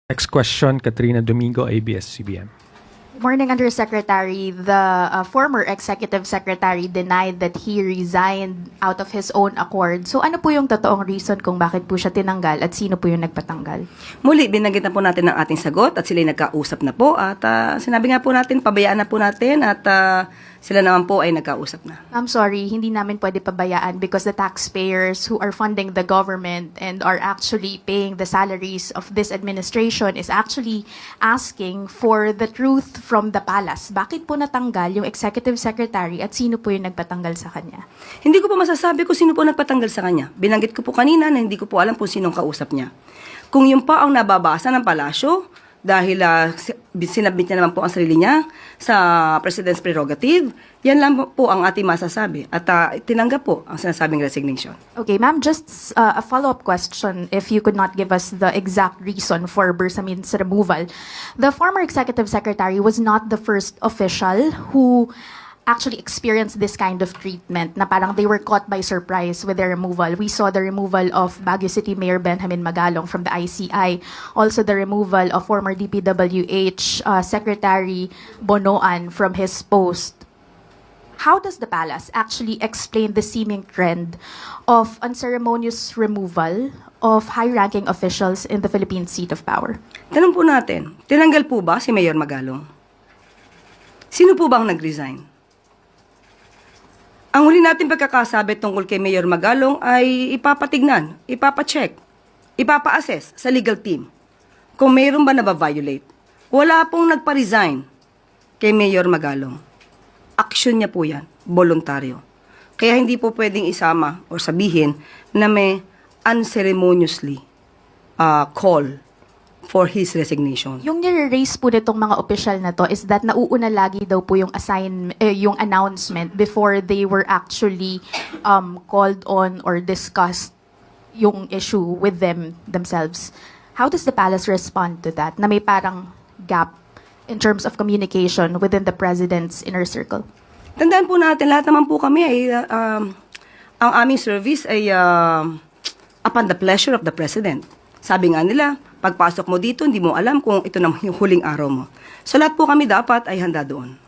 Next question, Katrina Domingo, ABS-CBN. Morning, Undersecretary. The former Executive Secretary denied that he resigned out of his own accord. So ano po yung totoong reason kung bakit po siya tinanggal at sino po yung nagpatanggal? Muli, binanggit na po natin ang ating sagot at sila nagkausap na po. At sinabi nga po natin, pabayaan na po natin at sila naman po ay nagkausap na. I'm sorry, hindi namin pwede pabayaan because the taxpayers who are funding the government and are actually paying the salaries of this administration is actually asking for the truth from the palace. Bakit po natanggal yung executive secretary at sino po yung nagpatanggal sa kanya? Hindi ko po masasabi kung sino po nagpatanggal sa kanya. Binanggit ko po kanina na hindi ko po alam kung sinong kausap niya. Kung yun pa ang nababasa ng palasyo, dahil sinabit niya naman po ang sarili niya sa President's prerogative, yan lang po ang ating masasabi. At tinanggap po ang sinasabing resignation. Okay, ma'am, just a follow-up question if you could not give us the exact reason for Bersamin's removal. The former executive secretary was not the first official who actually experienced this kind of treatment na parang they were caught by surprise with their removal. We saw the removal of Baguio City Mayor Benjamin Magalong from the ICI, also the removal of former DPWH Secretary Bonoan from his post. How does the palace actually explain the seeming trend of unceremonious removal of high-ranking officials in the Philippine seat of power? Tanong po natin, tinanggal po ba si Mayor Magalong? Sino po ba ang nag-resign? Ang huli natin pagkakasabi tungkol kay Mayor Magalong ay ipapatignan, ipapacheck, ipapa-assess sa legal team kung mayroon ba na-violate. Wala pong nagpa-resign kay Mayor Magalong. Aksyon niya po yan, voluntaryo. Kaya hindi po pwedeng isama o sabihin na may unceremoniously call for his resignation. Yung nire-raise po nitong mga opisyal na to is that nauuna lagi daw po yung yung announcement before they were actually called on or discussed yung issue with themselves. How does the palace respond to that? Na may parang gap in terms of communication within the president's inner circle? Tandaan po natin, lahat naman po kami ay ang aming service ay upon the pleasure of the president. Sabi nga nila, pagpasok mo dito, hindi mo alam kung ito naman yung huling araw mo. So lahat po kami dapat ay handa doon.